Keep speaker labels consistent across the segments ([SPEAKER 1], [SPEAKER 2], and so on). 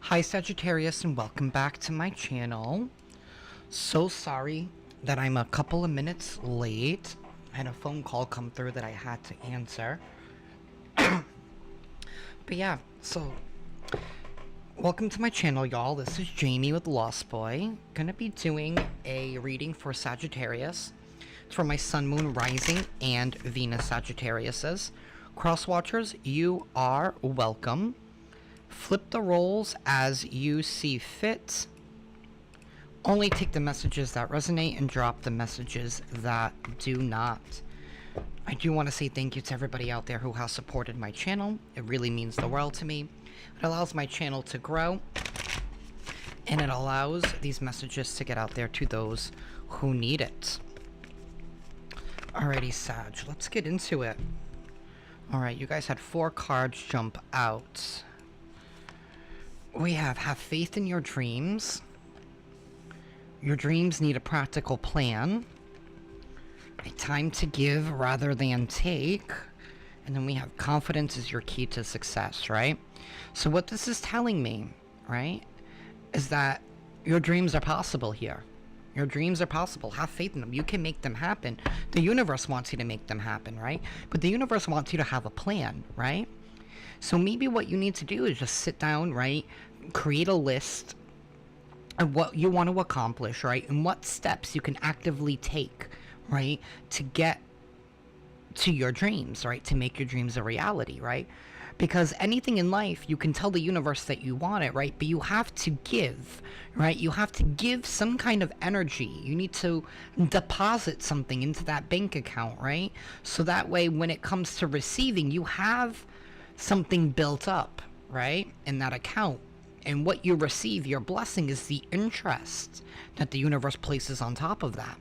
[SPEAKER 1] Hi Sagittarius, and welcome back to my channel. So sorry that I'm a couple of minutes late. I had a phone call come through that I had to answer. But yeah, so welcome to my channel, y'all. This is Jamie with Lost Boy. Gonna be doing a reading for Sagittarius. It's for my Sun, Moon, Rising, and Venus Sagittariuses. Cross watchers, you are welcome. Flip the roles as you see fit. Only take the messages that resonate and drop the messages that do not. I do want to say thank you to everybody out there who has supported my channel. It really means the world to me. It allows my channel to grow, and it allows these messages to get out there to those who need it. Alrighty, Sag, let's get into it. Alright, you guys had 4 cards jump out. We have faith in your dreams. Your dreams need a practical plan. A time to give rather than take. And then we have confidence is your key to success, right? So what this is telling me, right, is that your dreams are possible here. Your dreams are possible. Have faith in them. You can make them happen. The universe wants you to make them happen, right? But the universe wants you to have a plan, right? So maybe what you need to do is just sit down, right? Create a list of what you want to accomplish, right? And what steps you can actively take, right? To get to your dreams, right? To make your dreams a reality, right? Because anything in life, you can tell the universe that you want it, right? But you have to give, right? You have to give some kind of energy. You need to deposit something into that bank account, right? So that way, when it comes to receiving, you have something built up, right, in that account. And what you receive, your blessing, is the interest that the universe places on top of that.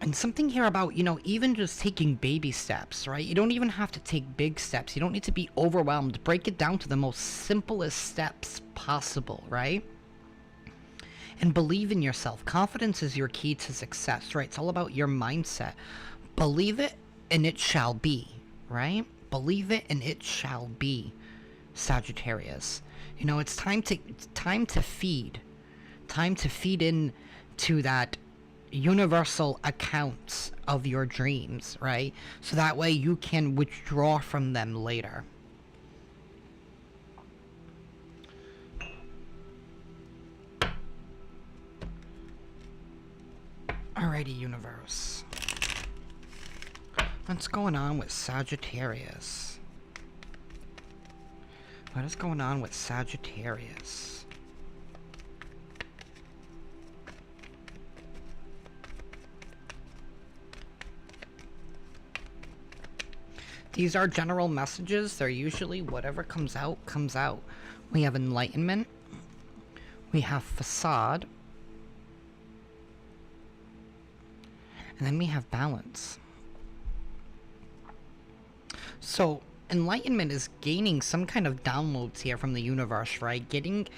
[SPEAKER 1] And something here about, you know, even just taking baby steps, right? You don't even have to take big steps. You don't need to be overwhelmed. Break it down to the most simplest steps possible, right? And believe in yourself. Confidence is your key to success, right? It's all about your mindset. Believe it and it shall be, right? Believe it and it shall be, Sagittarius. You know, it's time to feed. Time to feed in to that universal account of your dreams, right? So that way you can withdraw from them later. Alrighty, universe. What's going on with Sagittarius? What is going on with Sagittarius? These are general messages. They're usually whatever comes out, comes out. We have enlightenment. We have facade. And then we have balance. So, enlightenment is gaining some kind of downloads here from the universe, right? Getting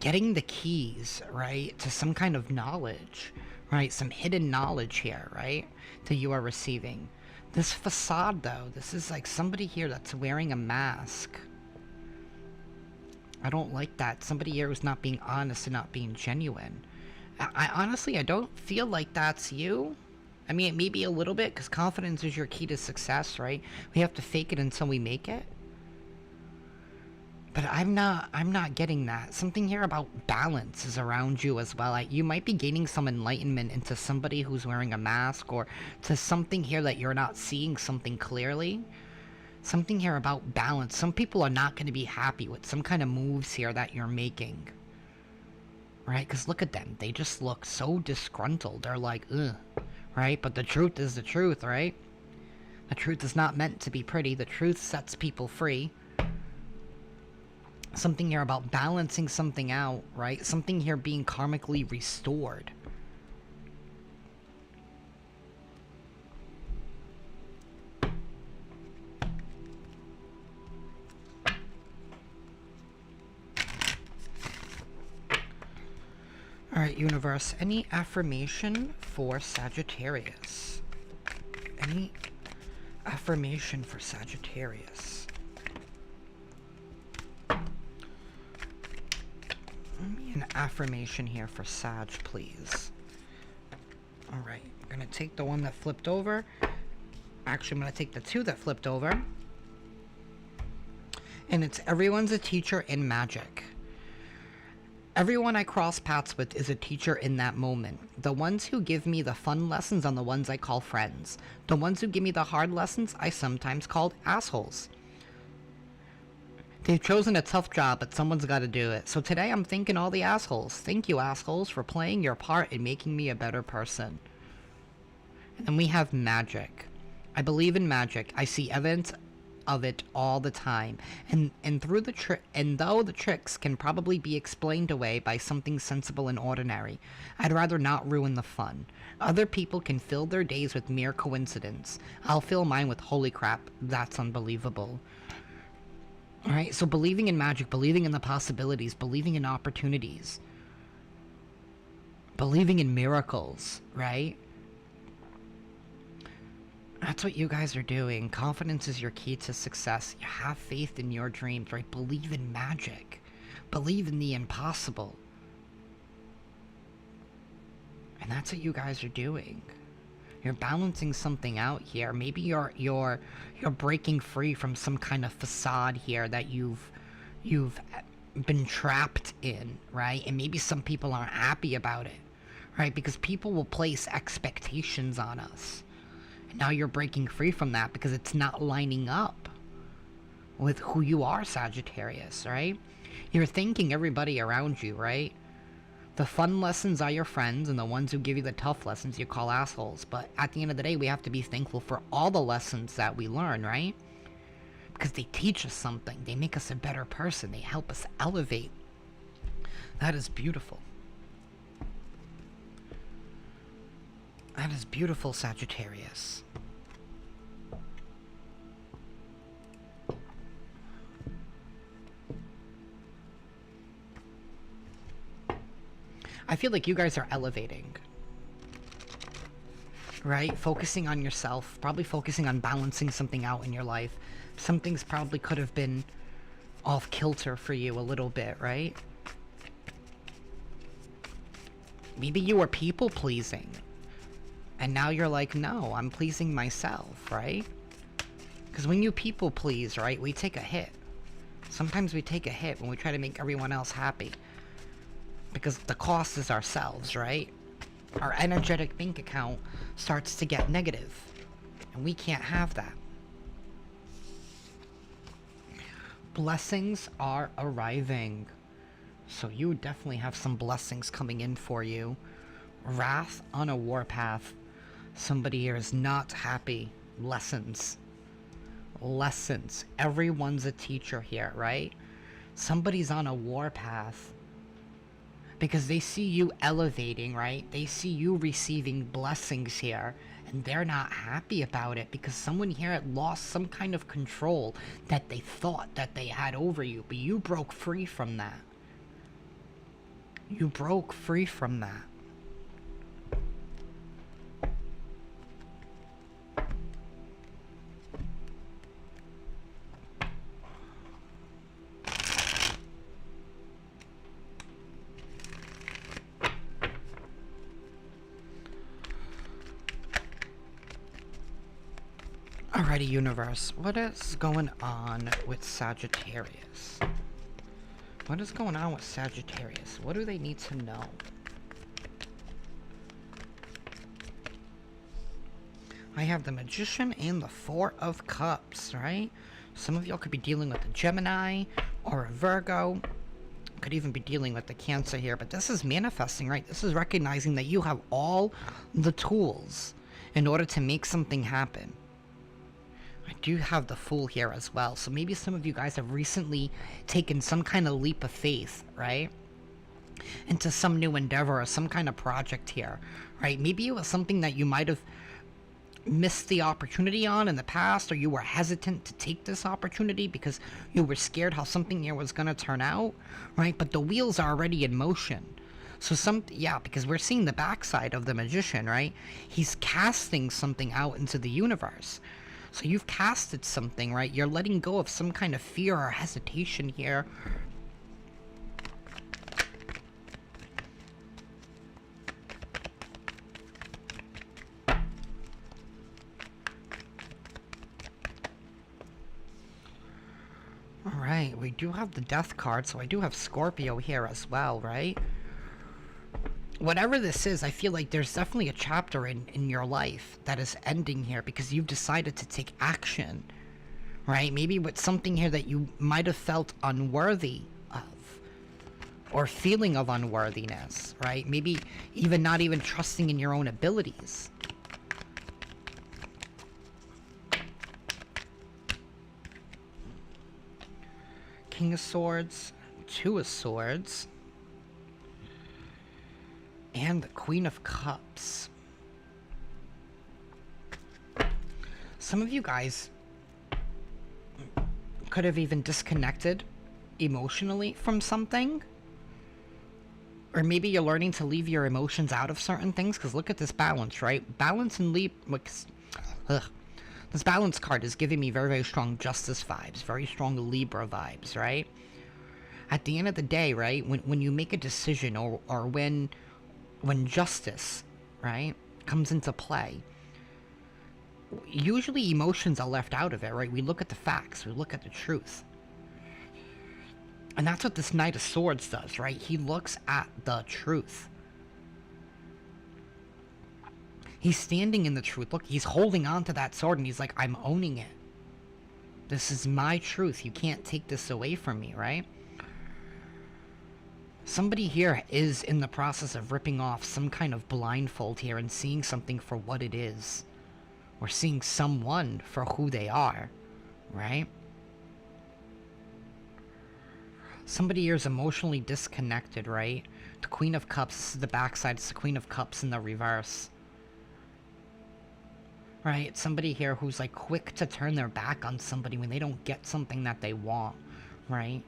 [SPEAKER 1] the keys, right, to some kind of knowledge, right? Some hidden knowledge here, right, that you are receiving. This facade, though, this is like somebody here that's wearing a mask. I don't like that. Somebody here who's not being honest and not being genuine. I honestly, I don't feel like that's you. I mean, it may be a little bit, because confidence is your key to success, right? We have to fake it until we make it. But I'm not getting that. Something here about balance is around you as well. You might be gaining some enlightenment into somebody who's wearing a mask, or to something here that you're not seeing something clearly. Something here about balance. Some people are not going to be happy with some kind of moves here that you're making. Right? Because look at them. They just look so disgruntled. They're like, ugh. Right? But the truth is the truth, right? The truth is not meant to be pretty. The truth sets people free. Something here about balancing something out, right? Something here being karmically restored. Alright, universe, any affirmation for Sagittarius? Any affirmation for Sagittarius? An affirmation here for Sag, please. Alright, I'm gonna take the one that flipped over. Actually, I'm gonna take the two that flipped over. And it's everyone's a teacher in magic. Everyone I cross paths with is a teacher in that moment. The ones who give me the fun lessons are the ones I call friends. The ones who give me the hard lessons I sometimes call assholes. They've chosen a tough job, but someone's got to do it. So today I'm thanking all the assholes. Thank you, assholes, for playing your part in making me a better person. And then we have magic. I believe in magic. I see evidence of it all the time. And though the tricks can probably be explained away by something sensible and ordinary, I'd rather not ruin the fun. Other people can fill their days with mere coincidence. I'll fill mine with holy crap. That's unbelievable. Alright, so believing in magic, believing in the possibilities, believing in opportunities, believing in miracles, right? That's what you guys are doing. Confidence is your key to success. You have faith in your dreams, right? Believe in magic. Believe in the impossible. And that's what you guys are doing. You're balancing something out here. Maybe you're breaking free from some kind of facade here that you've been trapped in, right? And maybe some people aren't happy about it, right? Because people will place expectations on us. And now you're breaking free from that because it's not lining up with who you are, Sagittarius, right? You're thanking everybody around you, right? The fun lessons are your friends, and the ones who give you the tough lessons you call assholes. But at the end of the day, we have to be thankful for all the lessons that we learn, right? Because they teach us something. They make us a better person. They help us elevate. That is beautiful. That is beautiful, Sagittarius. I feel like you guys are elevating, right? Focusing on yourself, probably focusing on balancing something out in your life. Some things probably could have been off kilter for you a little bit, right? Maybe you were people pleasing, and now you're like, no, I'm pleasing myself, right? Because when you people please, right, we take a hit. Sometimes we take a hit when we try to make everyone else happy. Because the cost is ourselves, right? Our energetic bank account starts to get negative. And we can't have that. Blessings are arriving. So you definitely have some blessings coming in for you. Wrath on a warpath. Somebody here is not happy. Lessons. Lessons. Everyone's a teacher here, right? Somebody's on a warpath. Because they see you elevating, right? They see you receiving blessings here. And they're not happy about it. Because someone here had lost some kind of control that they thought that they had over you. But you broke free from that. You broke free from that. Alrighty, universe, what is going on with Sagittarius? What is going on with Sagittarius? What do they need to know? I have the Magician and the Four of Cups, right? Some of y'all could be dealing with a Gemini or a Virgo. Could even be dealing with the Cancer here, but this is manifesting, right? This is recognizing that you have all the tools in order to make something happen. I do have the Fool here as well, so maybe some of you guys have recently taken some kind of leap of faith, right? Into some new endeavor or some kind of project here, right? Maybe it was something that you might have missed the opportunity on in the past, or you were hesitant to take this opportunity because you were scared how something here was going to turn out, right? But the wheels are already in motion. So yeah, because we're seeing the backside of the Magician, right? He's casting something out into the universe. So you've casted something, right? You're letting go of some kind of fear or hesitation here. Alright, we do have the Death card, so I do have Scorpio here as well, right? Whatever this is, I feel like there's definitely a chapter in your life that is ending here because you've decided to take action, right? Maybe with something here that you might have felt unworthy of, or feeling of unworthiness, right? Maybe even not even trusting in your own abilities. King of Swords, Two of Swords, and the Queen of Cups. Some of you guys could have even disconnected emotionally from something. Or maybe you're learning to leave your emotions out of certain things, because look at this balance, right? Balance and this balance card is giving me very, very strong Justice vibes, very strong Libra vibes, right? At the end of the day, right, when you make a decision or when justice, right, comes into play, usually emotions are left out of it, right? We look at the facts, we look at the truth. And that's what this Knight of Swords does, right? He looks at the truth. He's standing in the truth. Look, he's holding on to that sword and he's like, I'm owning it. This is my truth. You can't take this away from me, right? Somebody here is in the process of ripping off some kind of blindfold here and seeing something for what it is. Or seeing someone for who they are, right? Somebody here is emotionally disconnected, right? The Queen of Cups, this is the backside, it's the Queen of Cups in the reverse. Right? Somebody here who's like quick to turn their back on somebody when they don't get something that they want, right?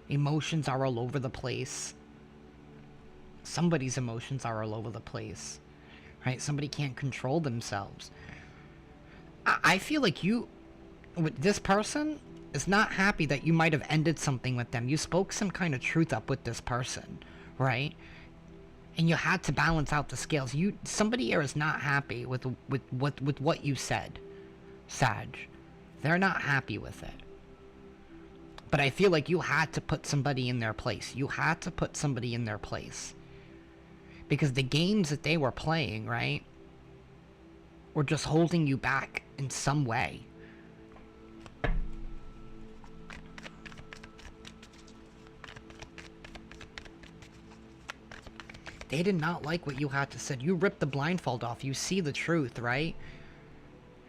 [SPEAKER 1] Emotions are all over the place. Somebody's emotions are all over the place, right? Somebody can't control themselves. I feel like you, with this person, is not happy that you might have ended something with them. You spoke some kind of truth up with this person, right? And you had to balance out the scales. Somebody here is not happy with what you said, Sag. They're not happy with it. But I feel like you had to put somebody in their place. You had to put somebody in their place. Because the games that they were playing, right, were just holding you back in some way. They did not like what you had to say. You ripped the blindfold off. You see the truth, right?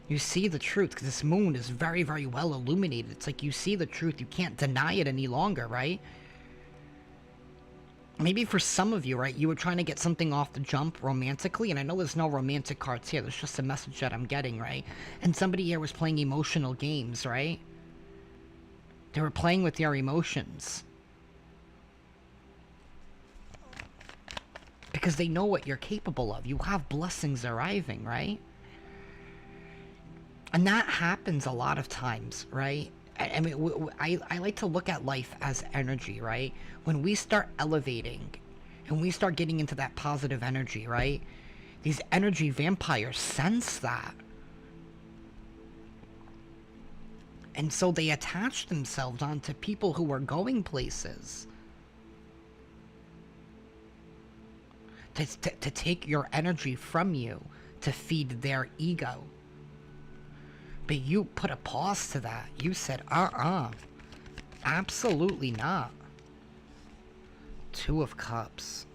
[SPEAKER 1] You see the truth. This moon is very, very well illuminated. It's like you see the truth. You can't deny it any longer, right? Maybe for some of you, right, you were trying to get something off the jump romantically, and I know there's no romantic cards here. There's just a message that I'm getting, right? And somebody here was playing emotional games, right? They were playing with your emotions. Because they know what you're capable of. You have blessings arriving, right? And that happens a lot of times, right? I mean, I like to look at life as energy, right? When we start elevating and we start getting into that positive energy, right? These energy vampires sense that. And so they attach themselves onto people who are going places. To take your energy from you, to feed their ego. But you put a pause to that. You said, absolutely not. Two of Cups.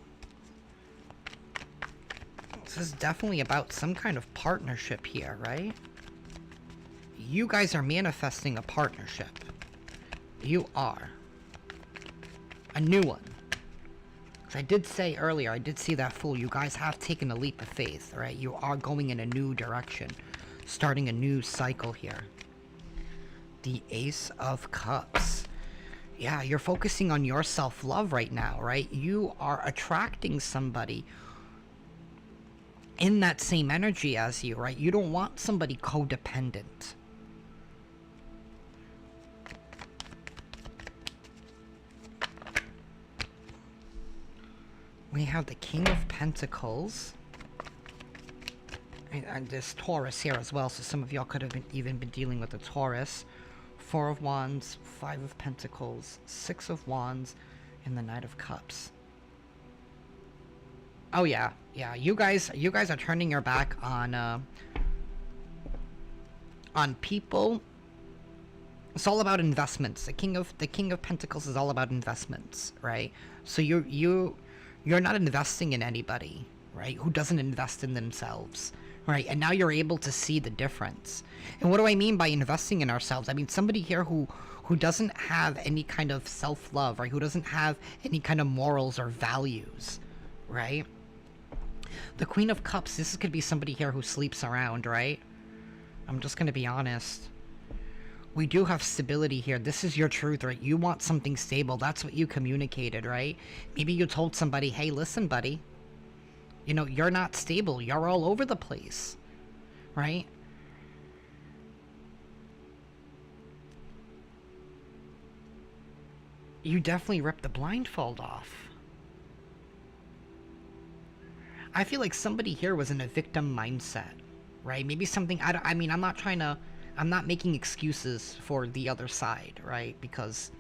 [SPEAKER 1] This is definitely about some kind of partnership here, right? You guys are manifesting a partnership. You are. A new one. I did say earlier, I did see that Fool. You guys have taken a leap of faith, right? You are going in a new direction. Starting a new cycle here. The Ace of Cups. Yeah, you're focusing on your self-love right now, right? You are attracting somebody in that same energy as you, right? You don't want somebody codependent. We have the King of Pentacles. And this Taurus here as well, so some of y'all could have even been dealing with a Taurus. Four of Wands, Five of Pentacles, Six of Wands, and the Knight of Cups. Oh yeah, yeah. You guys are turning your back on people. It's all about investments. The King of Pentacles is all about investments, right? So you're not investing in anybody, right? Who doesn't invest in themselves, right? And now you're able to see the difference. And what do I mean by investing in ourselves? I mean somebody here who doesn't have any kind of self-love, right? Who doesn't have any kind of morals or values, right? The Queen of Cups, this could be somebody here who sleeps around, right? I'm just going to be honest. We do have stability here. This is your truth, right? You want something stable. That's what you communicated, right? Maybe you told somebody, hey, listen, buddy. You know, you're not stable. You're all over the place, right? You definitely ripped the blindfold off. I feel like somebody here was in a victim mindset, right? Maybe something, I mean, I'm not making excuses for the other side, right? Because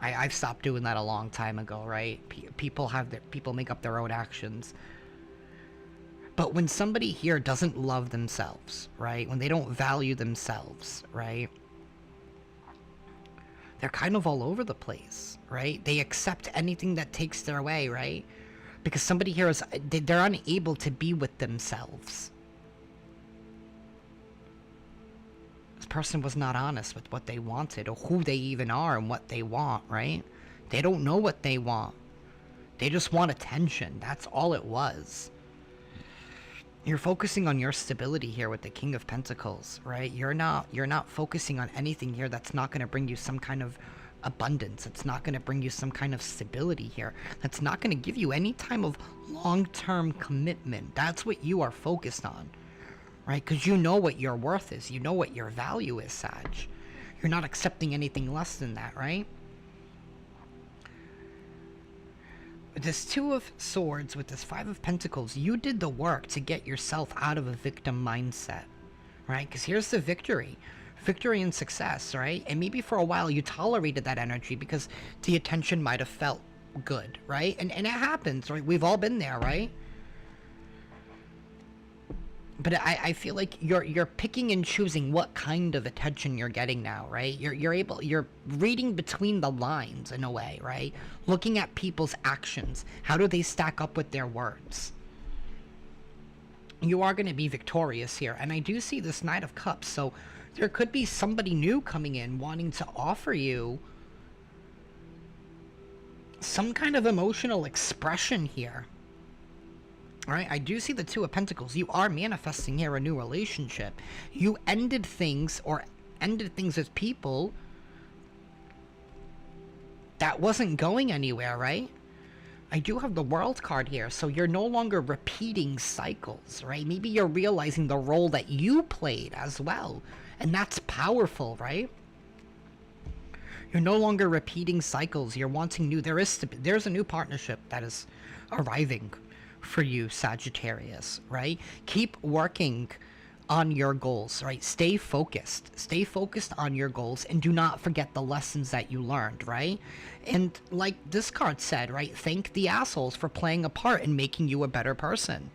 [SPEAKER 1] I've stopped doing that a long time ago, right? People make up their own actions. But when somebody here doesn't love themselves, right? When they don't value themselves, right? They're kind of all over the place, right? They accept anything that takes their way, right? Because somebody here they're unable to be with themselves. This person was not honest with what they wanted or who they even are and what they want, right? They don't know what they want. They just want attention. That's all it was. You're focusing on your stability here with the King of Pentacles, right? You're not focusing on anything here that's not going to bring you some kind of abundance. It's not going to bring you some kind of stability here. That's not going to give you any type of long-term commitment. That's what you are focused on, right? Because you know what your worth is. You know what your value is, Sag. You're not accepting anything less than that, right? This Two of Swords with this Five of Pentacles, you did the work to get yourself out of a victim mindset, right? Because here's the victory. Victory and success, right? And maybe for a while you tolerated that energy because the attention might have felt good, right? And it happens, right? We've all been there, right? But I feel like you're picking and choosing what kind of attention you're getting now, right? You're reading between the lines in a way, right? Looking at people's actions. How do they stack up with their words? You are going to be victorious here. And I do see this Knight of Cups, so there could be somebody new coming in wanting to offer you some kind of emotional expression here. Alright, I do see the Two of Pentacles. You are manifesting here a new relationship. You ended things with people that wasn't going anywhere, right? I do have the World card here, so you're no longer repeating cycles, right? Maybe you're realizing the role that you played as well. And that's powerful, right? You're no longer repeating cycles. You're wanting new. There's a new partnership that is arriving for you, Sagittarius, right? Keep working on your goals, right? Stay focused. Stay focused on your goals and do not forget the lessons that you learned, right? And like this card said, right? Thank the assholes for playing a part in making you a better person.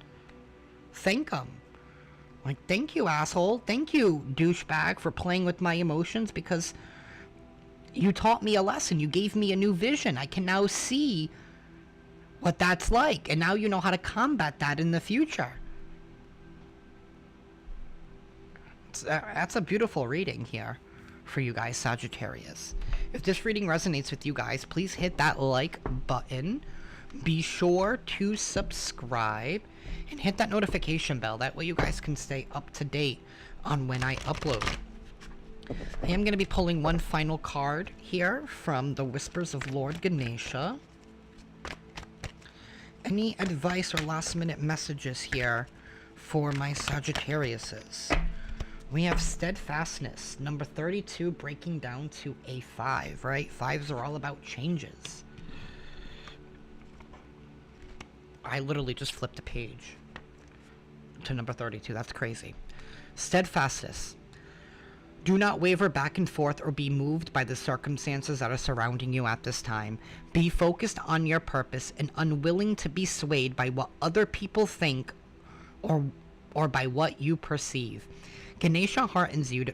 [SPEAKER 1] Thank them. Like, thank you, asshole. Thank you, douchebag, for playing with my emotions because you taught me a lesson. You gave me a new vision. I can now see what that's like. And now you know how to combat that in the future. That's a beautiful reading here for you guys, Sagittarius. If this reading resonates with you guys, please hit that like button. Be sure to subscribe and hit that notification bell. That way you guys can stay up to date on when I upload. I am going to be pulling one final card here from the Whispers of Lord Ganesha. Any advice or last minute messages here for my Sagittariuses? We have steadfastness, number 32, breaking down to a 5, right? 5s are all about changes. I literally just flipped a page. to number 32. That's crazy. Steadfastness. 32 breaking down to a 5, right? 5s are all about changes. I literally just flipped a page to number 32. That's crazy. Steadfastness. 32 breaking down to a 5, right? 5s are all about changes. I literally just flipped a page. to number 32. That's crazy. Do not waver back and forth or be moved by the circumstances that are surrounding you at this time. Be focused on your purpose and unwilling to be swayed by what other people think or by what you perceive. Ganesha heartens you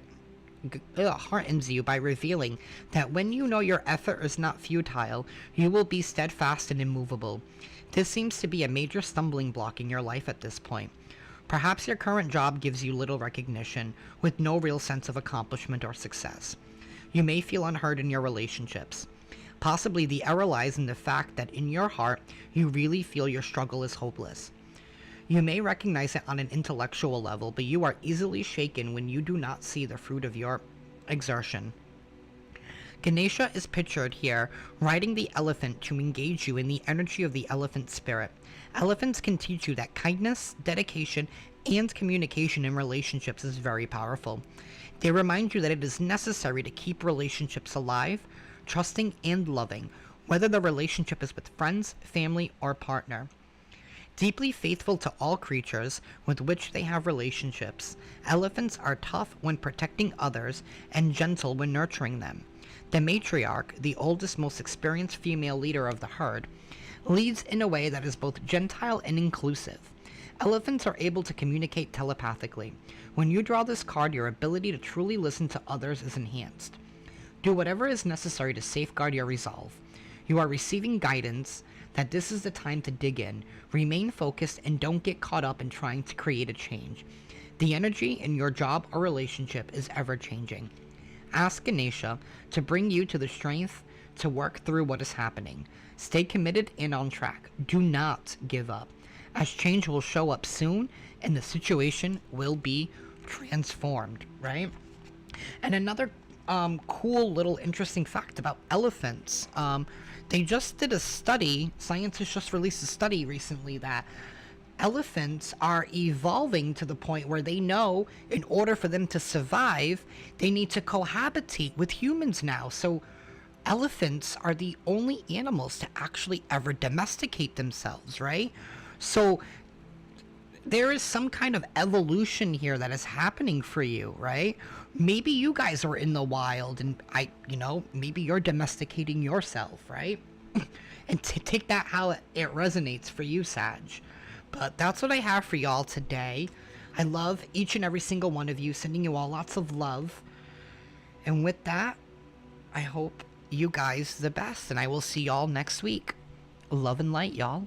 [SPEAKER 1] by revealing that when you know your effort is not futile, you will be steadfast and immovable. This seems to be a major stumbling block in your life at this point. Perhaps your current job gives you little recognition, with no real sense of accomplishment or success. You may feel unheard in your relationships. Possibly the error lies in the fact that in your heart, you really feel your struggle is hopeless. You may recognize it on an intellectual level, but you are easily shaken when you do not see the fruit of your exertion. Ganesha is pictured here riding the elephant to engage you in the energy of the elephant spirit. Elephants can teach you that kindness, dedication, and communication in relationships is very powerful. They remind you that it is necessary to keep relationships alive, trusting, and loving, whether the relationship is with friends, family, or partner. Deeply faithful to all creatures with which they have relationships, elephants are tough when protecting others and gentle when nurturing them. The matriarch, the oldest, most experienced female leader of the herd, leads in a way that is both gentile and inclusive. Elephants are able to communicate telepathically. When you draw this card, your ability to truly listen to others is enhanced. Do whatever is necessary to safeguard your resolve. You are receiving guidance that this is the time to dig in, remain focused, and don't get caught up in trying to create a change. The energy in your job or relationship is ever changing. Ask Ganesha to bring you to the strength to work through what is happening. Stay committed and on track. Do not give up, as change will show up soon and the situation will be transformed, right? And another cool little interesting fact about elephants. They just did a study, scientists just released a study recently that elephants are evolving to the point where they know in order for them to survive, they need to cohabitate with humans now. So elephants are the only animals to actually ever domesticate themselves, right? So there is some kind of evolution here that is happening for you, right? Maybe you guys are in the wild and maybe you're domesticating yourself, right? And to take that how it resonates for you, Sag. But that's what I have for y'all today. I love each and every single one of you, sending you all lots of love. And with that, I hope you guys the best, and I will see y'all next week. Love and light, y'all.